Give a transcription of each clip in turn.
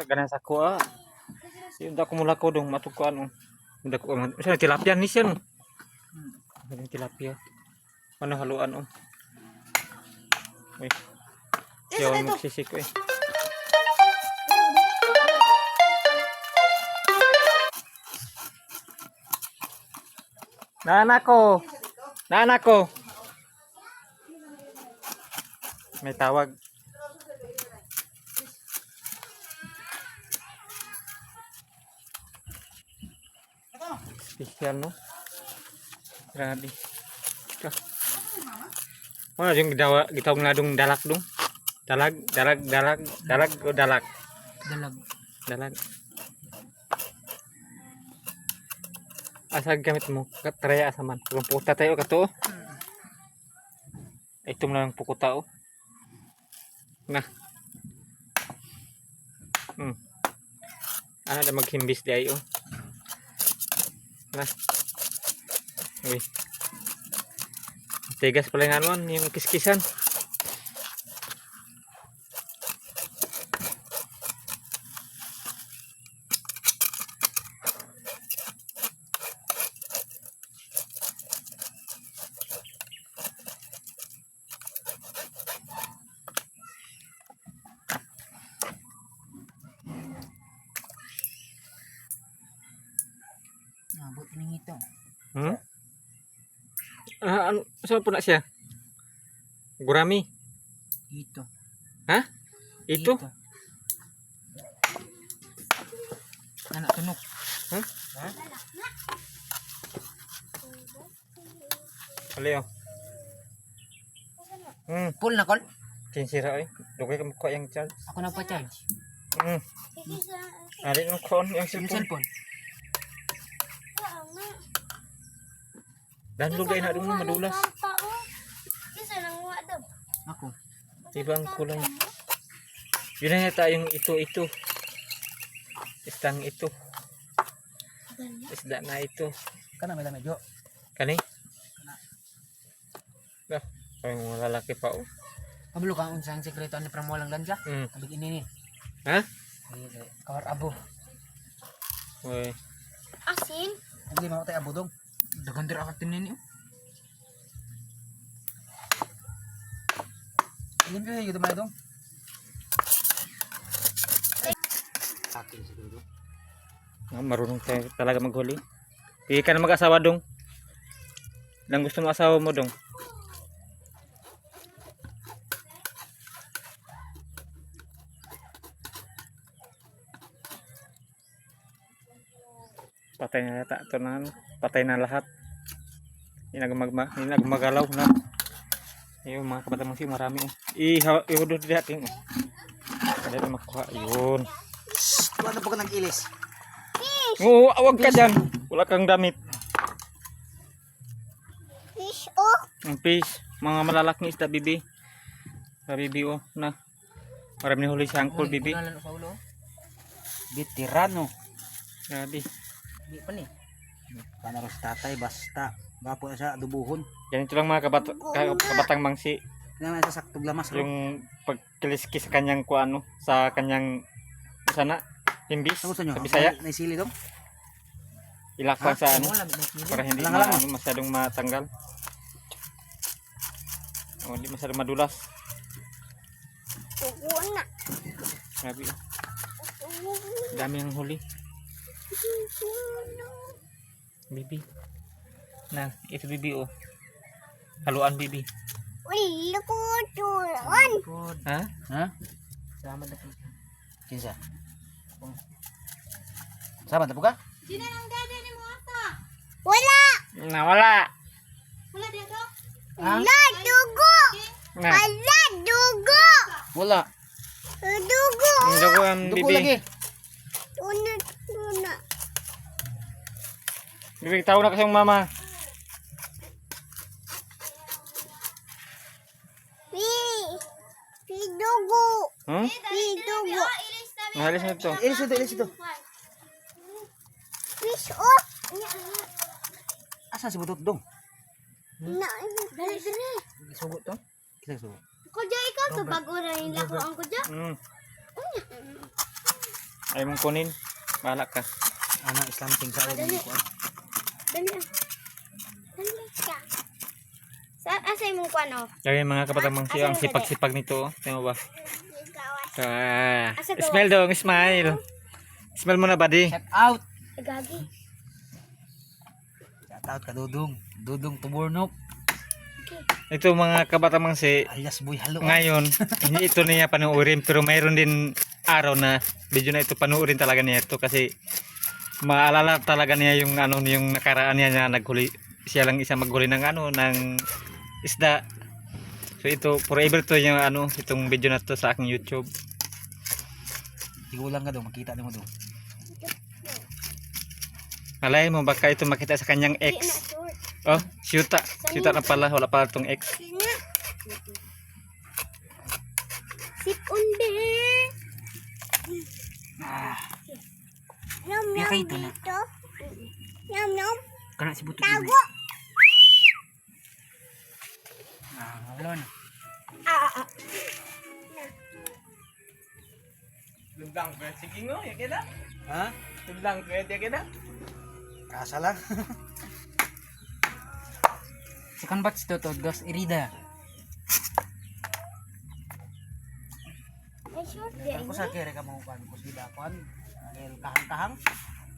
ganas ako ah. Udah ko mula ko dong matukuan. Udah ko misalnya tilapia nih sih. Ini tilapia. Mana haluan om. Wih. Yo magsisik eh. Nanako. Nanako. May tawag. Spesial no. Grabe. Wah, yung gitawag ngadong dalak dong. Dalag. Dalag. Asa gamit mo? Katraya asaman. Kung pukuta tayo kato. Ito mo lang pukuta oh. Nah. Ada maghimbis di ayo. Nah. Uy. Tigas paling anuan yung kiskisan. Buat ini ito. Ano, saan po na siya? Gurami? Ito. Ha? Ito? Anak tunok. Ha? Aleo. Full na call. Sinsira eh. Lugay ka mukha yung charge. Ako na pa charge. Ari ng phone yung Yung cellphone. cellphone. Dan lugay na dun madulas. Ako. Ibang kulay. Yun na yata yung ito. Istang ito. Isda na ito. Kana may medyo. Kani? Dah, parang mga lalaki pa oh. Kabalo ka unsang sekreto ni Pramolang Lanza. Abig ini ni. Ha? Kawar abo. Uy. Asin? Hindi mo tayo abo dong. Dagan dira ka tinin niyo. Limpyo yung dumay dong. Akin siguro. Marunong tayo talaga maghuli. Hindi ka na mag-asawa dong. Lang gusto mo asawa mo dong. Patay na yata ito na ano. Patay na lahat. Hindi nagmagalaw na. Ayun mga kabatang masi marami oh. Ihudod di ating oh. Ada na makuha. Yun. Ano po ka nag-ilis? Oo, awag ka dyan. Wala kang damit. Fish oh. Ang fish. Mga malalaking isda bibi. Sa bibi oh. Na. Marami huli sa angkol bibi. Bitirano. Grabe. Di pa ni. Panaro sa tatay basta. Gapo na siya adubuhon. Ganito lang mga kabatang mangsi. Kailangan sa saktog lamas. Yung pagkiliski sa kanyang kuano. Sa kanyang sana. Himbis. Sa nyo? Sa Bisaya. May sili dong? Ilakwan sa ano. Wala, may sili. Para hindi Alang-alang. masyadong matanggal. O, hindi masyadong madulas. Tugo na. Grabe. Dami ang huli. Bibi. Nah, itu bibi oh. Haluan bibi. Uy, lukuturan. Ha? Ha? Sama na po. Kinsa? Sama na po ka? Sino nang dede ni mo ata? Wala. Nawala. Wala dito? Ha? Wala, dugo. Nah, Wala, dugo. Wala. Dugo. ang dugo ang Dugo bibi. lagi. Tuna. Bibi, tahu na kasi yung mama. Dugo. Hmm? Dugo. Nahalis na ito. Ilis ito. Fish oh. Asa si butot dong? Dali. Sugot to? Kita sugot. Kudya ikaw to bago na yung lako ang kudya. Ayaw mong kunin. Bahala ka. Ano, islamping sa ulo Dali. ko. Dali ah. Dali ka. Asay mong kwano? Kaya yung mga kabatang mangsi, ang sipag-sipag nito. Oh. Tingnan mo ba? Asa gawa? Smile dong, smile. Smile muna, buddy. Shout out. Gagi. Shout out ka Dudong. Dudong Tuburnok. Ito mga kabatang mangsi, Alias Boy Halo. ngayon, hindi ito niya panuorin, pero mayroon din araw na video na ito panuorin talaga niya ito kasi maalala talaga niya yung ano yung nakaraan niya na naghuli. Siya lang isa maghuli ng ano ng isda. So ito forever to yung ano itong video na to sa aking YouTube. Tigulang ka daw, makita mo daw. Malay mo baka ito makita sa kanyang Di na ex. short. Oh, syuta. Syuta na pala, wala pala tong ex. Nga. Sipon be. Yum Piya yum kayo ito na. dito. Yum yum. Kana si Buto. Tago. Wala na. Ah. Tundang ko, sige ngo, ya kita. Ha? Tundang ko, ya kita. Kasa lang. Second batch to Gas Irida. Ay short di. Ako sa kere ka mo kan ko sila kan. Kahang-kahang.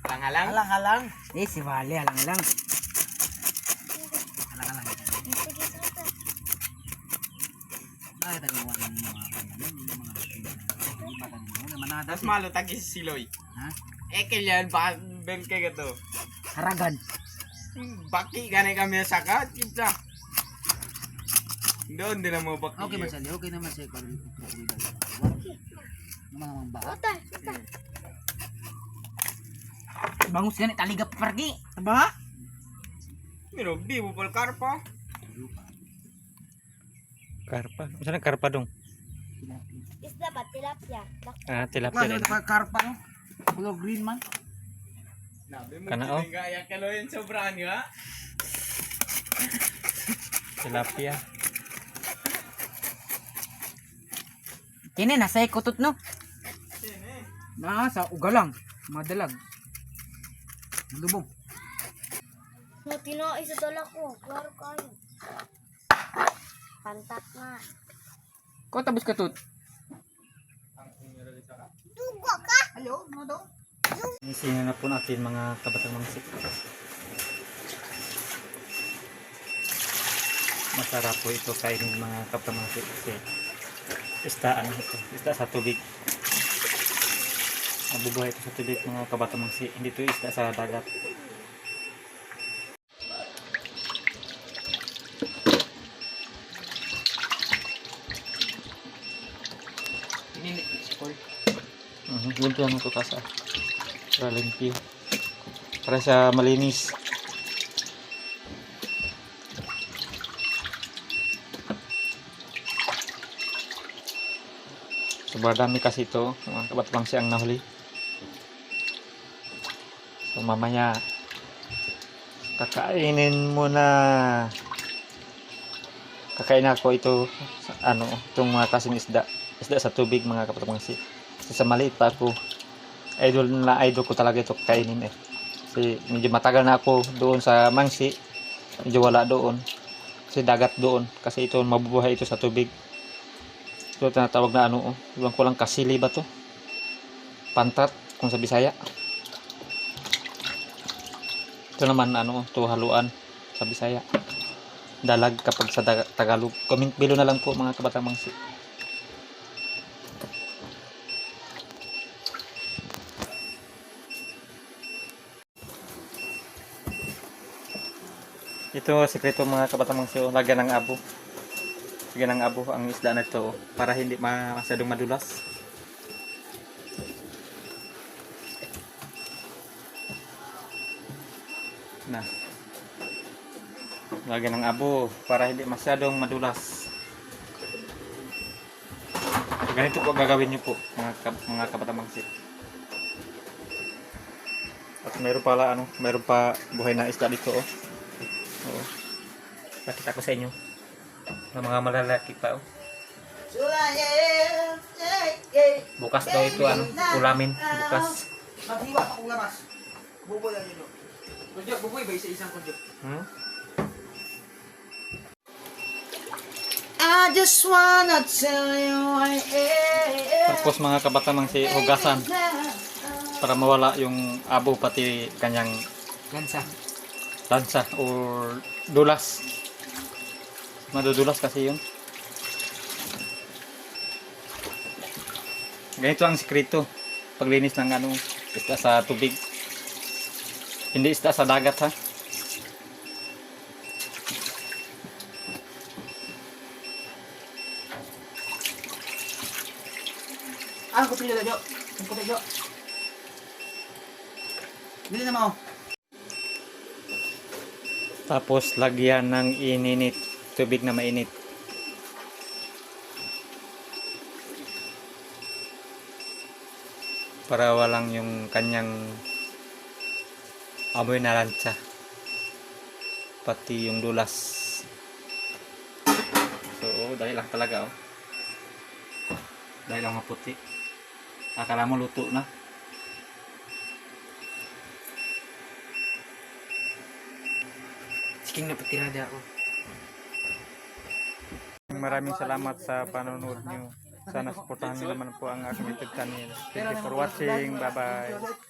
Halang-halang. Halang-halang. Si Vale halang-halang. Halang-halang. Sige short. Ay tagawan ng mga manada. Tas malo tagi si Siloy. Ha? Kailan ba ben kay gato? Haragan. Baki gani kami sa kat, kita. Doon din mo baki. Okay man sali, okay naman siya kalau mga ba? Otan. Bangus ganit taligap pergi. Ba? Miro di mo pal karpa. Karpa, misalnya karpa dong. Isda ba tilapia? Ah, tilapia din. Karpa no. Color green man. Kana oh, Gaya kalau yang sobrang nga. tilapia. Kini nasa ikutot no. Na sa ugalang, madalag. Lubog. No tinoy sa dala ko. Klaro kayo. Pantak na. Ko tabos ka tut. Dugo ka. Hello, no do. Isinin na po natin mga kabatang mangsik. Masarap po ito kainin mga kabatang mangsik kasi isdaan ito. Isda sa tubig. Mabubuhay ito sa tubig mga kabatang mangsik. Hindi ito isda sa dagat. Limpyo mo ito kasa. Para limpyo. Para siya malinis. Sobrang dami kasi ito. Mga kabatang siyang nahuli. So mamaya kakainin mo na. Kakain ako ito ano, itong mga kasing isda. Isda sa tubig mga kabatang siya. Sa maliit pa ako, idol ko talaga ito kainin eh. Kasi medyo matagal na ako doon sa Mangsi, medyo wala doon. Kasi dagat doon, kasi ito mabubuhay ito sa tubig. Ito tinatawag na ano, iwan ko lang kasili ba to? Pantat, kung sa Bisaya. Ito naman ano, ito haluan sa Bisaya. Dalag kapag sa Tagalog. Comment below na lang po mga kabatang Mangsi. Ito sikreto mga kabatang mangsyo, lagyan ng abo. Lagyan ng abo ang isda na ito para hindi masyadong madulas. Na. Lagyan ng abo para hindi masyadong madulas. So, ganito po gagawin niyo po mga kabatang mangsyo. At mayroon pa buhay na isda dito oh. Oo. Pakita ko sa inyo. Ng mga malalaki pa oh. Bukas daw ito ano, ulamin bukas. Maghiwa pa kung lamas. Buboy lang yun. Kunjok, buboy ba isa-isang kunjok? Hmm? I just wanna tell you I am. Tapos mga kabatamang si hugasan para mawala yung abo pati kanyang Gansa. lansa or dulas. Madudulas kasi yun. Ganito ang sikreto paglinis ng ano, isda sa tubig. Hindi isda sa dagat ha. Ang kopi nila, Jo. Ang kopi, Jo. Bili na mo. Tapos lagyan ng ininit, tubig na mainit. Para walang yung kanyang amoy na lansa. Pati yung dulas. So, dahil lang talaga oh. Dahil lang maputi. Akala mo luto na. Siking napatirada ako. Maraming salamat sa panonood nyo. Sana supportahan nyo naman po ang aking YouTube channel. Thank you for watching. Bye bye.